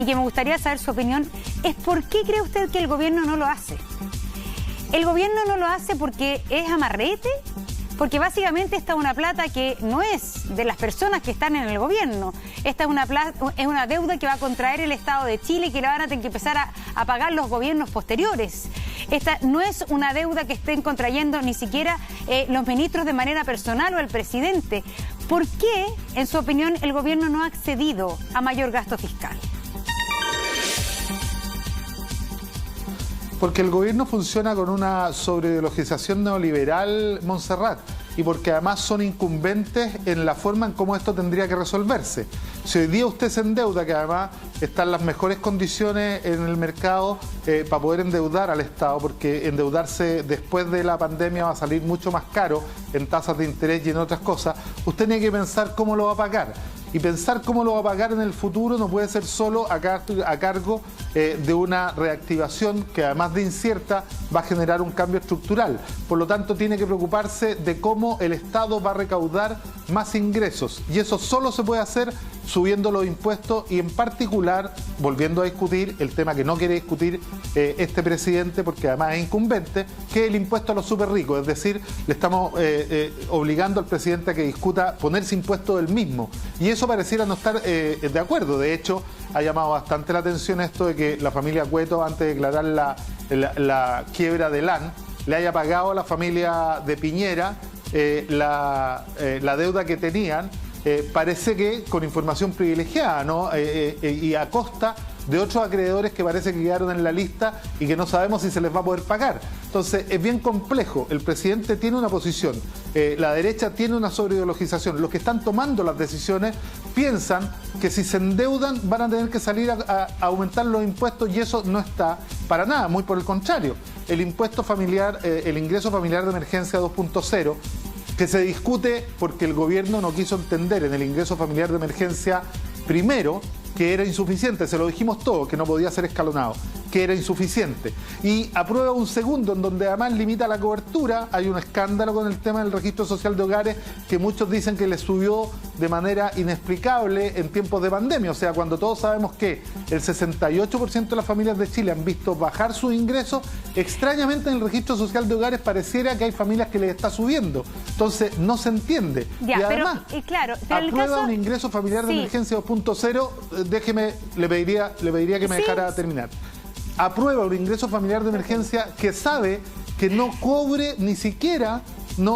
y que me gustaría saber su opinión, es ¿por qué cree usted que el gobierno no lo hace? ¿El gobierno no lo hace porque es amarrete? Porque básicamente esta es una plata que no es de las personas que están en el gobierno. Esta es una deuda que va a contraer el Estado de Chile y que la van a tener que empezar a pagar los gobiernos posteriores. Esta no es una deuda que estén contrayendo ni siquiera los ministros de manera personal o el presidente. ¿Por qué, en su opinión, el gobierno no ha accedido a mayor gasto fiscal? Porque el gobierno funciona con una sobreideologización neoliberal, Montserrat, y porque además son incumbentes en la forma en cómo esto tendría que resolverse. Si hoy día usted se endeuda, que además están las mejores condiciones en el mercado para poder endeudar al Estado, porque endeudarse después de la pandemia va a salir mucho más caro en tasas de interés y en otras cosas, usted tiene que pensar cómo lo va a pagar. Y pensar cómo lo va a pagar en el futuro no puede ser solo a cargo de una reactivación que además de incierta va a generar un cambio estructural. Por lo tanto, tiene que preocuparse de cómo el Estado va a recaudar más ingresos. Y eso solo se puede hacer subiendo los impuestos y en particular, volviendo a discutir el tema que no quiere discutir este presidente porque además es incumbente, que es el impuesto a los súper ricos. Es decir, le estamos obligando al presidente a que discuta ponerse impuesto del mismo. Y eso pareciera no estar de acuerdo. De hecho, ha llamado bastante la atención esto de que la familia Cueto, antes de declarar la quiebra de LAN, le haya pagado a la familia de Piñera la deuda que tenían, parece que con información privilegiada, ¿no? Y a costa de otros acreedores que parece que quedaron en la lista y que no sabemos si se les va a poder pagar. Entonces es bien complejo. El presidente tiene una posición, la derecha tiene una sobreideologización. Los que están tomando las decisiones piensan que si se endeudan van a tener que salir a aumentar los impuestos y eso no está para nada, muy por el contrario. El impuesto familiar, el ingreso familiar de emergencia 2.0, que se discute porque el gobierno no quiso entender en el ingreso familiar de emergencia primero que era insuficiente, se lo dijimos todos, que no podía ser escalonado, que era insuficiente. Y aprueba un segundo en donde además limita la cobertura. Hay un escándalo con el tema del registro social de hogares que muchos dicen que le subió de manera inexplicable en tiempos de pandemia. O sea, cuando todos sabemos que el 68% de las familias de Chile han visto bajar sus ingresos, extrañamente en el registro social de hogares pareciera que hay familias que les está subiendo. Entonces, no se entiende. Ya, y además, claro, aprueba un ingreso familiar de emergencia 2.0. Déjeme, le pediría que me dejara terminar. Aprueba un ingreso familiar de emergencia que sabe que no cobre ni siquiera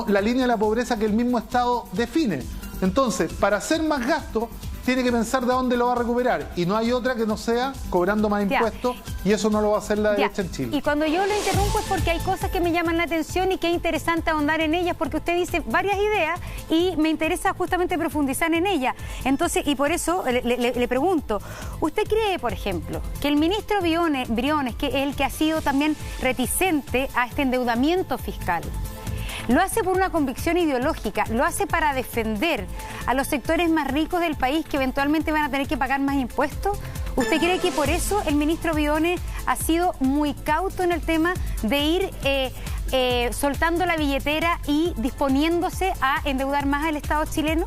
la línea de la pobreza que el mismo Estado define. Entonces, para hacer más gasto, tiene que pensar de dónde lo va a recuperar. Y no hay otra que no sea cobrando más impuestos, y eso no lo va a hacer la derecha en Chile. Y cuando yo lo interrumpo es porque hay cosas que me llaman la atención y que es interesante ahondar en ellas, porque usted dice varias ideas y me interesa justamente profundizar en ellas. Entonces, y por eso le pregunto, ¿usted cree, por ejemplo, que el ministro Briones, que es el que ha sido también reticente a este endeudamiento fiscal, lo hace por una convicción ideológica, lo hace para defender a los sectores más ricos del país que eventualmente van a tener que pagar más impuestos? ¿Usted cree que por eso el ministro Briones ha sido muy cauto en el tema de ir soltando la billetera y disponiéndose a endeudar más al Estado chileno?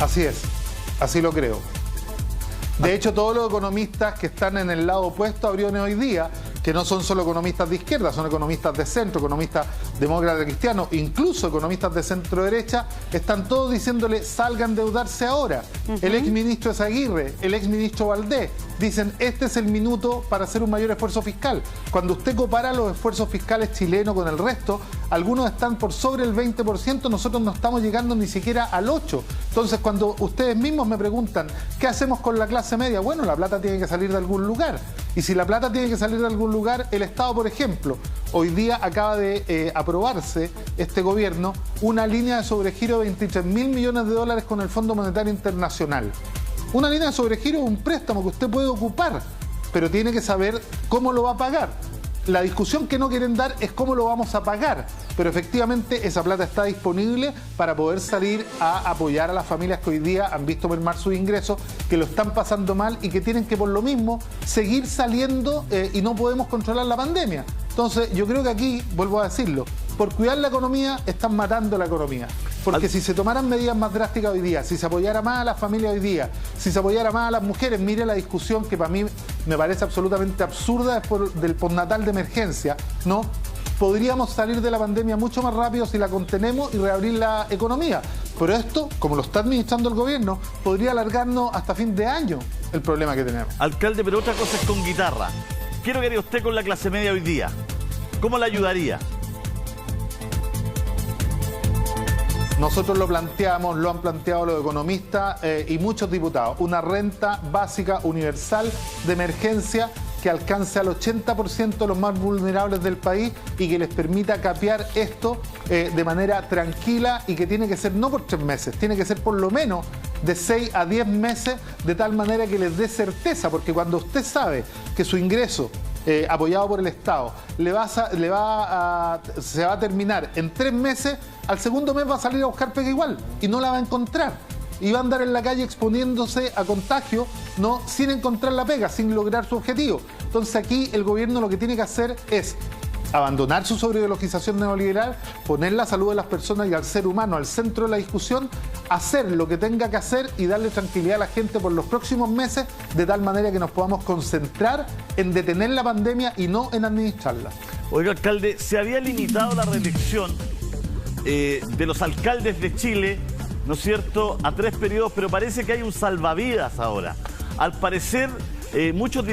Así es, así lo creo. De hecho, todos los economistas que están en el lado opuesto a Briones hoy día, que no son solo economistas de izquierda, son economistas de centro, economistas demócratas cristianos, incluso economistas de centro derecha, están todos diciéndole salgan a endeudarse ahora. El exministro Ezaguirre, el exministro Valdés, dicen este es el minuto para hacer un mayor esfuerzo fiscal. Cuando usted compara los esfuerzos fiscales chilenos con el resto, algunos están por sobre el 20%, nosotros no estamos llegando ni siquiera al 8%. Entonces, cuando ustedes mismos me preguntan, ¿qué hacemos con la clase media? Bueno, la plata tiene que salir de algún lugar. Y si la plata tiene que salir de algún lugar, el Estado, por ejemplo, hoy día acaba de aprobarse este gobierno una línea de sobregiro de 23.000 millones de dólares con el Fondo Monetario Internacional. Una línea de sobregiro es un préstamo que usted puede ocupar, pero tiene que saber cómo lo va a pagar. La discusión que no quieren dar es cómo lo vamos a pagar, pero efectivamente esa plata está disponible para poder salir a apoyar a las familias que hoy día han visto mermar sus ingresos, que lo están pasando mal y que tienen que por lo mismo seguir saliendo y no podemos controlar la pandemia. Entonces yo creo que aquí, vuelvo a decirlo, por cuidar la economía están matando la economía. Porque si se tomaran medidas más drásticas hoy día, si se apoyara más a las familias hoy día, si se apoyara más a las mujeres, mire la discusión que para mí me parece absolutamente absurda del postnatal de emergencia, ¿no? Podríamos salir de la pandemia mucho más rápido si la contenemos y reabrir la economía. Pero esto, como lo está administrando el gobierno, podría alargarnos hasta fin de año el problema que tenemos. Alcalde, pero otra cosa es con guitarra. ¿Qué lo que haría usted con la clase media hoy día? ¿Cómo la ayudaría? Nosotros lo planteamos, lo han planteado los economistas y muchos diputados. Una renta básica universal de emergencia que alcance al 80% de los más vulnerables del país y que les permita capear esto de manera tranquila y que tiene que ser no por 3 meses, tiene que ser por lo menos de 6 a 10 meses, de tal manera que les dé certeza, porque cuando usted sabe que su ingreso apoyado por el Estado se va a terminar en 3 meses, al segundo mes va a salir a buscar pega igual y no la va a encontrar. Y va a andar en la calle exponiéndose a contagio, ¿no? Sin encontrar la pega, sin lograr su objetivo. Entonces aquí el gobierno lo que tiene que hacer es abandonar su sobreideologización neoliberal, poner la salud de las personas y al ser humano al centro de la discusión, hacer lo que tenga que hacer y darle tranquilidad a la gente por los próximos meses, de tal manera que nos podamos concentrar en detener la pandemia y no en administrarla. Oiga, alcalde, se había limitado la reelección de los alcaldes de Chile, ¿no es cierto?, a 3 periodos, pero parece que hay un salvavidas ahora. Al parecer, muchos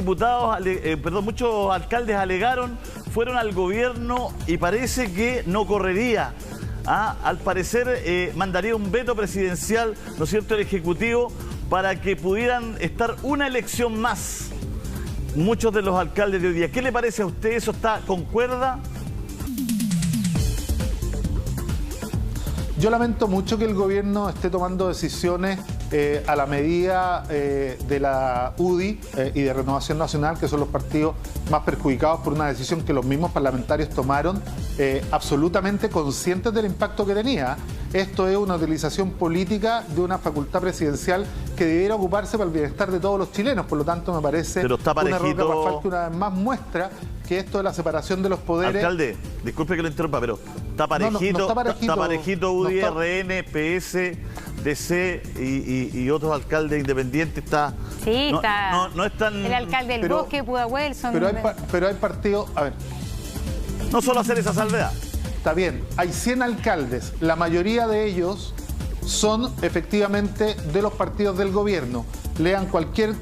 alcaldes alegaron, fueron al gobierno y parece que no correría. Al parecer, mandaría un veto presidencial, ¿no es cierto?, el Ejecutivo, para que pudieran estar una elección más muchos de los alcaldes de hoy día. ¿Qué le parece a usted? ¿Eso concuerda? Yo lamento mucho que el gobierno esté tomando decisiones a la medida de la UDI y de Renovación Nacional, que son los partidos más perjudicados por una decisión que los mismos parlamentarios tomaron, absolutamente conscientes del impacto que tenía. Esto es una utilización política de una facultad presidencial que debiera ocuparse para el bienestar de todos los chilenos. Por lo tanto, me parece un error garrafal que una vez más muestra que esto de la separación de los poderes... Alcalde, disculpe que lo interrumpa, pero está parejito, está parejito UDI, RN, PS, DC y otros alcaldes independientes. Sí, está. No es tan... El alcalde del Bosque, Pudahuel, son... Pero hay partidos... A ver. No solo hacer esa salvedad. Está bien, hay 100 alcaldes, la mayoría de ellos son efectivamente de los partidos del gobierno. Lean cualquier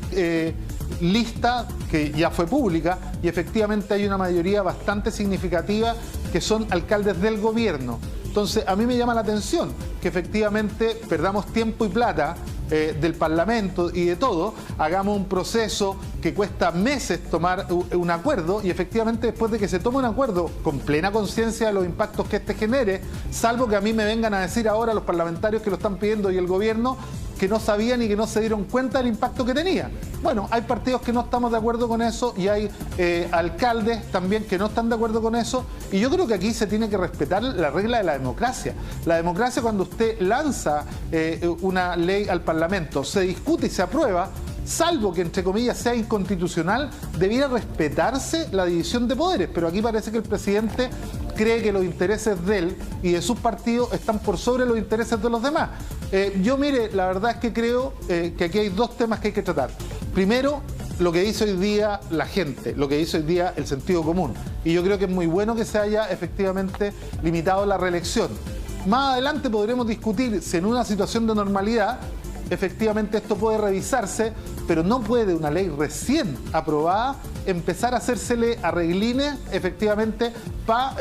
lista que ya fue pública y efectivamente hay una mayoría bastante significativa que son alcaldes del gobierno. Entonces, a mí me llama la atención que efectivamente perdamos tiempo y plata del Parlamento y de todo, hagamos un proceso que cuesta meses tomar un acuerdo y efectivamente después de que se tome un acuerdo con plena conciencia de los impactos que este genere, salvo que a mí me vengan a decir ahora los parlamentarios que lo están pidiendo y el gobierno que no sabían y que no se dieron cuenta del impacto que tenía. Bueno, hay partidos que no estamos de acuerdo con eso y hay alcaldes también que no están de acuerdo con eso y yo creo que aquí se tiene que respetar la regla de la democracia. La democracia, cuando usted lanza una ley al Parlamento, se discute y se aprueba, salvo que entre comillas sea inconstitucional, debiera respetarse la división de poderes, pero aquí parece que el presidente cree que los intereses de él y de sus partidos están por sobre los intereses de los demás. Yo, mire, la verdad es que creo que aquí hay 2 temas que hay que tratar. Primero, lo que dice hoy día la gente, lo que dice hoy día el sentido común. Y yo creo que es muy bueno que se haya efectivamente limitado la reelección. Más adelante podremos discutir si en una situación de normalidad efectivamente esto puede revisarse, pero no puede una ley recién aprobada empezar a hacérsele arreglines efectivamente para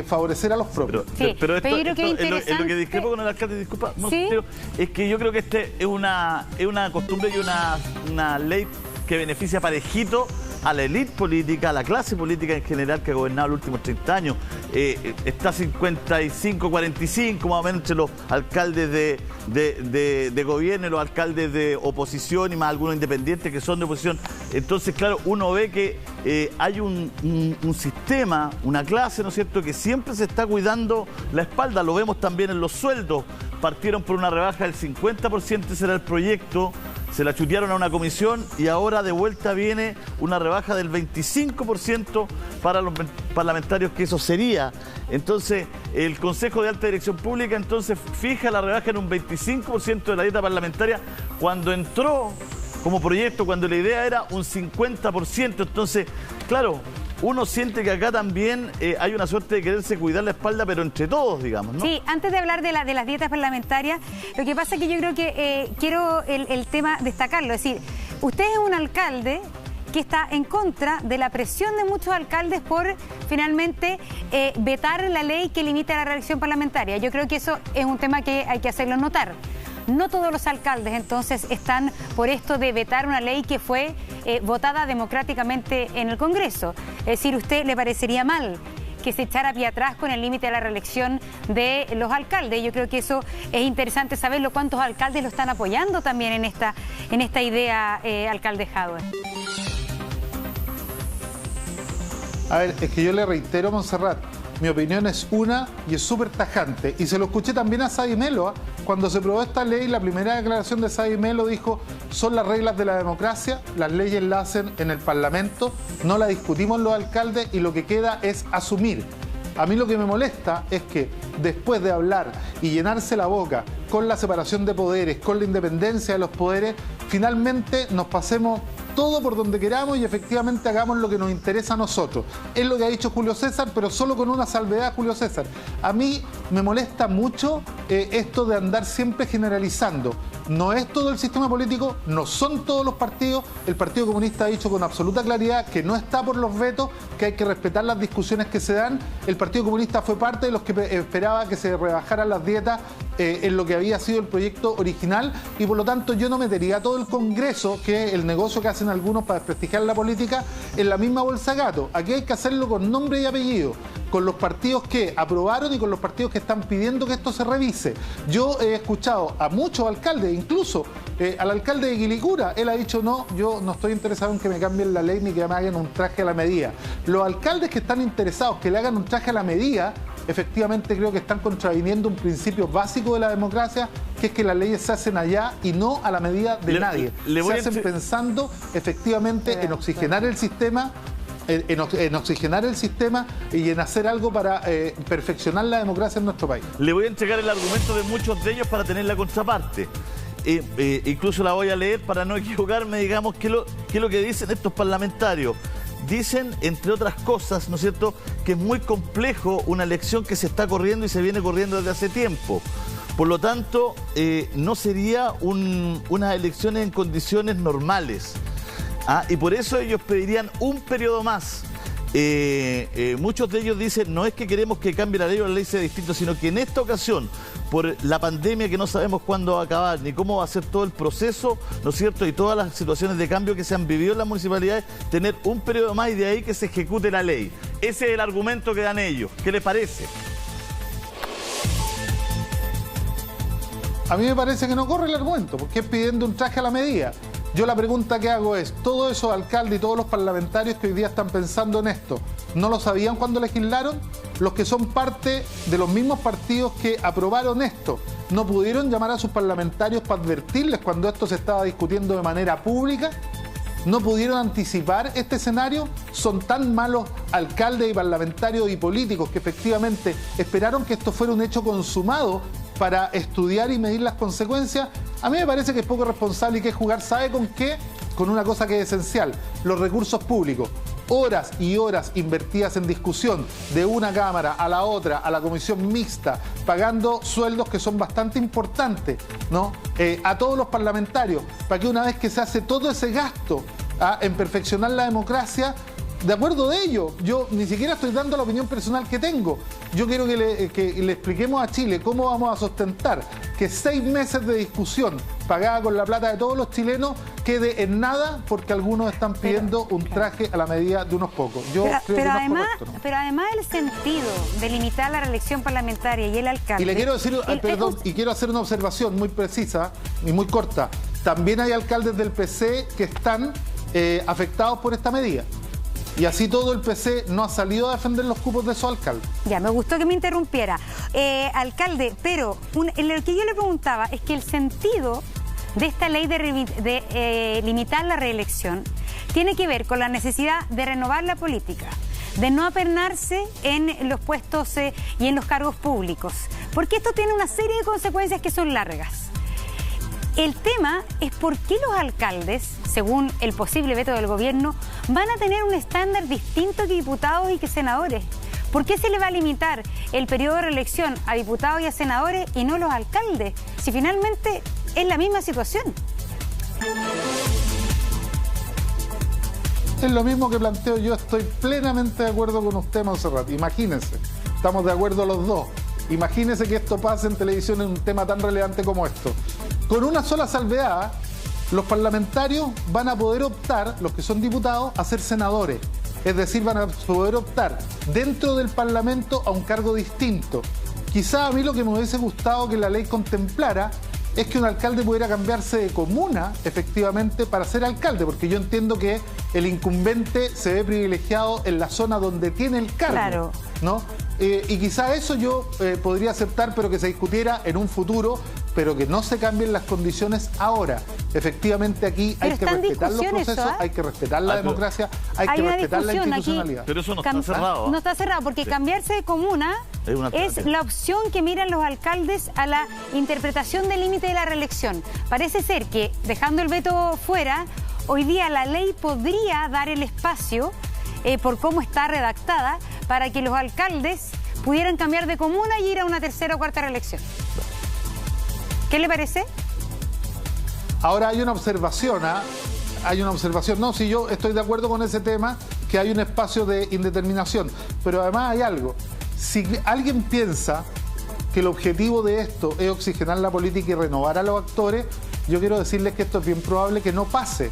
favorecer a los propios. Pero esto es lo que discrepo con el alcalde, disculpa, ¿sí? Es que yo creo que es una costumbre y una ley que beneficia parejito a la élite política, a la clase política en general que ha gobernado los últimos 30 años. Está 55-45 más o menos entre los alcaldes de gobierno y los alcaldes de oposición y más algunos independientes que son de oposición. Entonces, claro, uno ve que hay un sistema, una clase, ¿no es cierto?, que siempre se está cuidando la espalda. Lo vemos también en los sueldos. Partieron por una rebaja del 50%, ese era el proyecto. Se la chutearon a una comisión y ahora de vuelta viene una rebaja del 25% para los parlamentarios que eso sería. Entonces, el Consejo de Alta Dirección Pública entonces fija la rebaja en un 25% de la dieta parlamentaria cuando entró como proyecto, cuando la idea era un 50%. Entonces, claro, uno siente que acá también hay una suerte de quererse cuidar la espalda, pero entre todos, digamos, ¿no? Sí, antes de hablar de las dietas parlamentarias, lo que pasa es que yo creo que quiero el tema destacarlo. Es decir, usted es un alcalde que está en contra de la presión de muchos alcaldes por finalmente vetar la ley que limita la reelección parlamentaria. Yo creo que eso es un tema que hay que hacerlo notar. No todos los alcaldes entonces están por esto de vetar una ley que fue votada democráticamente en el Congreso. Es decir, ¿a usted le parecería mal que se echara pie atrás con el límite de la reelección de los alcaldes? Yo creo que eso es interesante saberlo, cuántos alcaldes lo están apoyando también en esta idea, alcalde Jadwe. A ver, es que yo le reitero, Montserrat, mi opinión es una y es súper tajante. Y se lo escuché también a Sadi Melo. Cuando se aprobó esta ley, la primera declaración de Sadi Melo dijo: son las reglas de la democracia, las leyes las hacen en el Parlamento, no las discutimos los alcaldes y lo que queda es asumir. A mí lo que me molesta es que después de hablar y llenarse la boca con la separación de poderes, con la independencia de los poderes, finalmente nos pasemos todo por donde queramos y efectivamente hagamos lo que nos interesa a nosotros. Es lo que ha dicho Julio César, pero solo con una salvedad, Julio César. A mí me molesta mucho esto de andar siempre generalizando. No es todo el sistema político, no son todos los partidos. El Partido Comunista ha dicho con absoluta claridad que no está por los vetos, que hay que respetar las discusiones que se dan. El Partido Comunista fue parte de los que esperaba que se rebajaran las dietas en lo que había sido el proyecto original, y por lo tanto yo no metería a todo el Congreso, que es el negocio que hacen algunos para desprestigiar la política, en la misma bolsa de gato. Aquí hay que hacerlo con nombre y apellido, con los partidos que aprobaron y con los partidos que están pidiendo que esto se revise. Yo he escuchado a muchos alcaldes, incluso al alcalde de Quilicura, él ha dicho: no, yo no estoy interesado en que me cambien la ley ni que me hagan un traje a la medida. Los alcaldes que están interesados que le hagan un traje a la medida, efectivamente creo que están contraviniendo un principio básico de la democracia, que es que las leyes se hacen allá y no a la medida de nadie. Se hacen pensando efectivamente en oxigenar el sistema, en oxigenar el sistema y en hacer algo para perfeccionar la democracia en nuestro país. Le voy a entregar el argumento de muchos de ellos para tener la contraparte. Incluso la voy a leer para no equivocarme, digamos, qué es lo que dicen estos parlamentarios. Dicen, entre otras cosas, ¿no es cierto?, que es muy complejo una elección que se está corriendo y se viene corriendo desde hace tiempo. Por lo tanto, no sería unas elecciones en condiciones normales. Y por eso ellos pedirían un periodo más. Muchos de ellos dicen: no es que queremos que cambie la ley o la ley sea distinta, sino que en esta ocasión, por la pandemia que no sabemos cuándo va a acabar, ni cómo va a ser todo el proceso, ¿no es cierto?, y todas las situaciones de cambio que se han vivido en las municipalidades, tener un periodo más y de ahí que se ejecute la ley. Ese es el argumento que dan ellos. ¿Qué les parece? A mí me parece que no corre el argumento, porque es pidiendo un traje a la medida. Yo la pregunta que hago es: todos esos alcaldes y todos los parlamentarios que hoy día están pensando en esto, ¿no lo sabían cuando legislaron? Los que son parte de los mismos partidos que aprobaron esto, ¿no pudieron llamar a sus parlamentarios para advertirles cuando esto se estaba discutiendo de manera pública? ¿No pudieron anticipar este escenario? Son tan malos alcaldes y parlamentarios y políticos que efectivamente esperaron que esto fuera un hecho consumado para estudiar y medir las consecuencias. A mí me parece que es poco responsable y que es jugar, ¿sabe con qué? Con una cosa que es esencial: los recursos públicos. Horas y horas invertidas en discusión de una Cámara a la otra, a la comisión mixta, pagando sueldos que son bastante importantes, ¿no? A todos los parlamentarios, para que una vez que se hace todo ese gasto en perfeccionar la democracia, de acuerdo de ello, yo ni siquiera estoy dando la opinión personal que tengo. Yo quiero que le expliquemos a Chile cómo vamos a sustentar que 6 meses de discusión pagada con la plata de todos los chilenos quede en nada porque algunos están pidiendo un traje a la medida de unos pocos. Yo creo que no es correcto, ¿no? Pero además el sentido de limitar la reelección parlamentaria y el alcalde... Y le quiero decir, y quiero hacer una observación muy precisa y muy corta. También hay alcaldes del PC que están afectados por esta medida. Y así todo el PC no ha salido a defender los cupos de su alcalde. Ya, me gustó que me interrumpiera. Alcalde, pero lo que yo le preguntaba es que el sentido de esta ley de limitar la reelección tiene que ver con la necesidad de renovar la política, de no apernarse en los puestos y en los cargos públicos, porque esto tiene una serie de consecuencias que son largas. El tema es por qué los alcaldes, según el posible veto del gobierno, van a tener un estándar distinto que diputados y que senadores. ¿Por qué se le va a limitar el periodo de reelección a diputados y a senadores y no los alcaldes? Si finalmente es la misma situación. Es lo mismo que planteo yo, estoy plenamente de acuerdo con usted, Montserrat. Imagínense, estamos de acuerdo los dos. Imagínense que esto pase en televisión en un tema tan relevante como esto. Con una sola salvedad, los parlamentarios van a poder optar, los que son diputados, a ser senadores. Es decir, van a poder optar dentro del Parlamento a un cargo distinto. Quizá a mí lo que me hubiese gustado que la ley contemplara es que un alcalde pudiera cambiarse de comuna, efectivamente, para ser alcalde, porque yo entiendo que el incumbente se ve privilegiado en la zona donde tiene el cargo, claro, ¿no? Y quizá eso yo podría aceptar, pero que se discutiera en un futuro, pero que no se cambien las condiciones ahora. Efectivamente aquí hay que respetar los procesos, hay que respetar la democracia, hay que respetar la institucionalidad. Pero eso no está cerrado. No está cerrado, porque cambiarse de comuna es la opción que miran los alcaldes a la interpretación del límite de la reelección. Parece ser que, dejando el veto fuera, hoy día la ley podría dar el espacio, por cómo está redactada, para que los alcaldes pudieran cambiar de comuna y ir a una tercera o cuarta reelección. ¿Qué le parece? Ahora hay una observación, no, si yo estoy de acuerdo con ese tema, que hay un espacio de indeterminación, pero además hay algo. Si alguien piensa que el objetivo de esto es oxigenar la política y renovar a los actores, yo quiero decirles que esto es bien probable que no pase.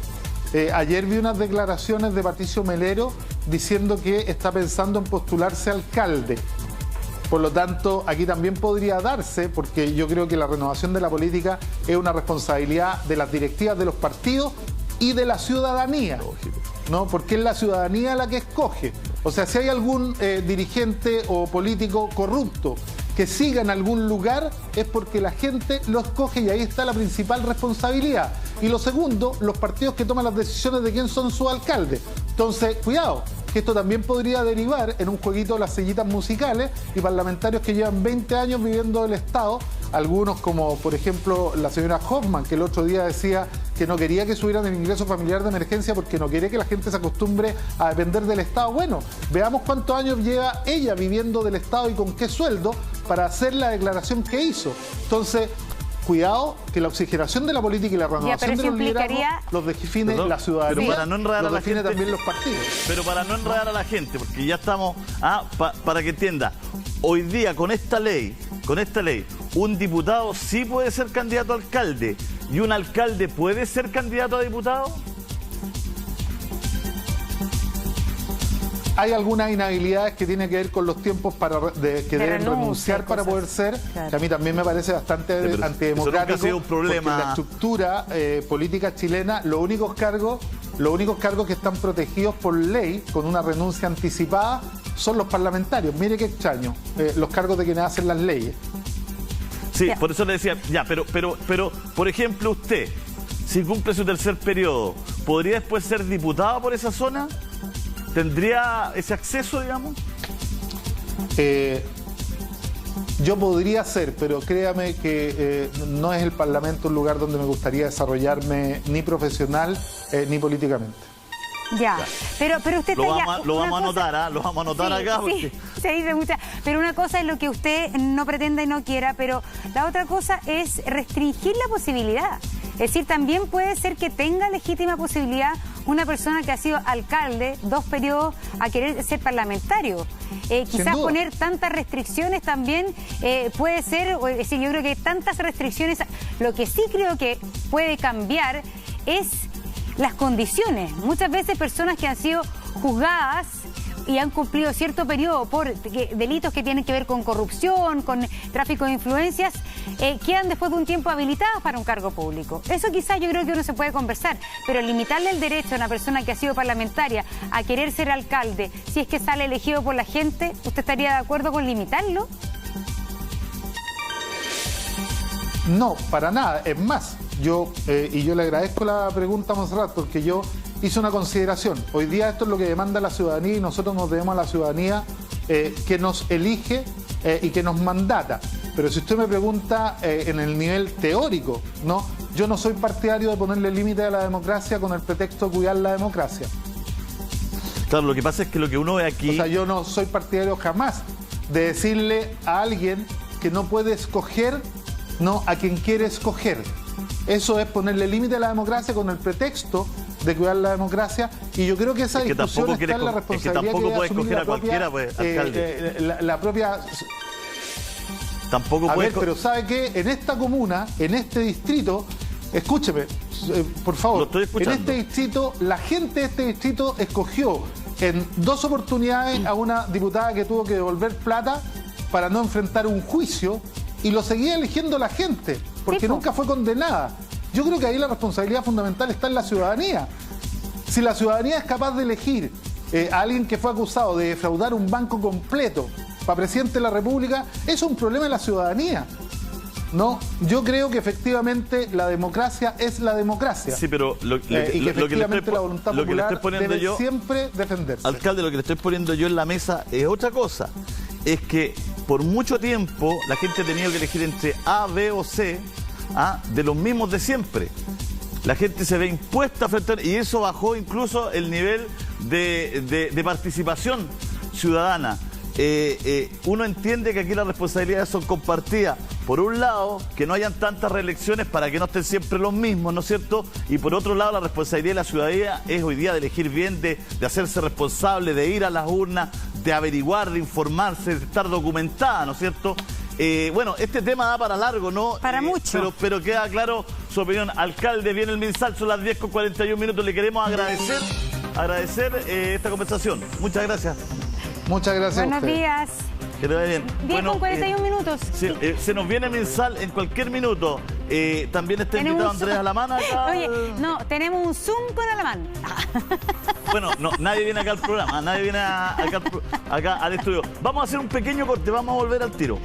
Ayer vi unas declaraciones de Patricio Melero diciendo que está pensando en postularse alcalde. Por lo tanto, aquí también podría darse, porque yo creo que la renovación de la política es una responsabilidad de las directivas de los partidos y de la ciudadanía, ¿no? Porque es la ciudadanía la que escoge. O sea, si hay algún dirigente o político corrupto que siga en algún lugar, es porque la gente lo escoge y ahí está la principal responsabilidad. Y lo segundo, los partidos que toman las decisiones de quién son sus alcaldes. Entonces, cuidado, que esto también podría derivar en un jueguito de las sillitas musicales y parlamentarios que llevan 20 años viviendo del Estado, algunos como por ejemplo la señora Hoffman, que el otro día decía que no quería que subieran el ingreso familiar de emergencia porque no quiere que la gente se acostumbre a depender del Estado. Bueno, veamos cuántos años lleva ella viviendo del Estado y con qué sueldo para hacer la declaración que hizo. Entonces, cuidado, que la oxigenación de la política y la renovación de los liderazgos los define la ciudadanía, pero para no enredar los define también los partidos. Pero para no enredar a la gente, porque ya estamos, para que entienda, hoy día con esta ley, un diputado sí puede ser candidato a alcalde y un alcalde puede ser candidato a diputado. Hay algunas inhabilidades que tienen que ver con los tiempos que deben renunciar para poder ser, claro, que a mí también me parece bastante antidemocrático, ha sido un problema. Porque la estructura política chilena, los únicos cargos que están protegidos por ley con una renuncia anticipada son los parlamentarios. Mire qué extraño, los cargos de quienes hacen las leyes. Sí, por eso le decía, pero, por ejemplo, usted, si cumple su tercer periodo, ¿podría después ser diputado por esa zona? ¿Tendría ese acceso, digamos? Yo podría ser, pero créame que no es el Parlamento un lugar donde me gustaría desarrollarme ni profesional ni políticamente. Ya, pero usted lo vamos a anotar acá. Sí, se dice mucha. Pero una cosa es lo que usted no pretenda y no quiera, pero la otra cosa es restringir la posibilidad. Es decir, también puede ser que tenga legítima posibilidad una persona que ha sido alcalde 2 periodos a querer ser parlamentario. Quizás poner tantas restricciones también puede ser, es decir, yo creo que tantas restricciones, lo que sí creo que puede cambiar es las condiciones. Muchas veces personas que han sido juzgadas y han cumplido cierto periodo por delitos que tienen que ver con corrupción, con tráfico de influencias, quedan después de un tiempo habilitadas para un cargo público. Eso quizás yo creo que uno se puede conversar, pero limitarle el derecho a una persona que ha sido parlamentaria a querer ser alcalde, si es que sale elegido por la gente, ¿usted estaría de acuerdo con limitarlo? No, para nada. Es más, yo le agradezco la pregunta a Montserrat, porque yo hice una consideración. Hoy día esto es lo que demanda la ciudadanía y nosotros nos debemos a la ciudadanía que nos elige y que nos mandata. Pero si usted me pregunta en el nivel teórico, ¿no? Yo no soy partidario de ponerle límite a la democracia con el pretexto de cuidar la democracia. Claro, lo que pasa es que lo que uno ve aquí... O sea, yo no soy partidario jamás de decirle a alguien que no puede escoger, ¿no?, a quien quiere escoger. Eso es ponerle límite a la democracia con el pretexto de cuidar la democracia, y yo creo que esa discusión está en la responsabilidad que tampoco puede escoger a cualquiera, pues, alcalde. La propia... Tampoco puede... pero ¿sabe qué? En esta comuna, en este distrito, escúcheme, por favor, lo estoy escuchando. En este distrito, la gente de este distrito escogió en 2 oportunidades a una diputada que tuvo que devolver plata para no enfrentar un juicio, y lo seguía eligiendo la gente, porque nunca fue condenada. Yo creo que ahí la responsabilidad fundamental está en la ciudadanía. Si la ciudadanía es capaz de elegir a alguien que fue acusado de defraudar un banco completo para presidente de la República, eso es un problema de la ciudadanía. No, yo creo que efectivamente la democracia es la democracia. Sí, pero y que efectivamente la voluntad popular debe siempre defenderse. Alcalde, lo que le estoy poniendo yo en la mesa es otra cosa. Es que por mucho tiempo la gente ha tenido que elegir entre A, B o C, de los mismos de siempre. La gente se ve impuesta frente a... Y eso bajó incluso el nivel de participación ciudadana. Uno entiende que aquí las responsabilidades son compartidas. Por un lado, que no hayan tantas reelecciones para que no estén siempre los mismos, ¿no es cierto? Y por otro lado, la responsabilidad de la ciudadanía es hoy día de elegir bien, de hacerse responsable, de ir a las urnas, de averiguar, de informarse, de estar documentada, ¿no es cierto? Bueno, este tema da para largo, ¿no? Para mucho. Pero queda claro su opinión. Alcalde, viene el MinSal, son las 10:41. Le queremos agradecer esta conversación. Muchas gracias. Muchas gracias. Buenos días. Que te vaya bien. 10:41. Sí, se nos viene MinSal en cualquier minuto. También está invitado Andrés Alamán acá. Oye, no, tenemos un Zoom con Alamán. Bueno, no, nadie viene acá al programa, nadie viene acá al estudio. Vamos a hacer un pequeño corte, vamos a volver al tiro.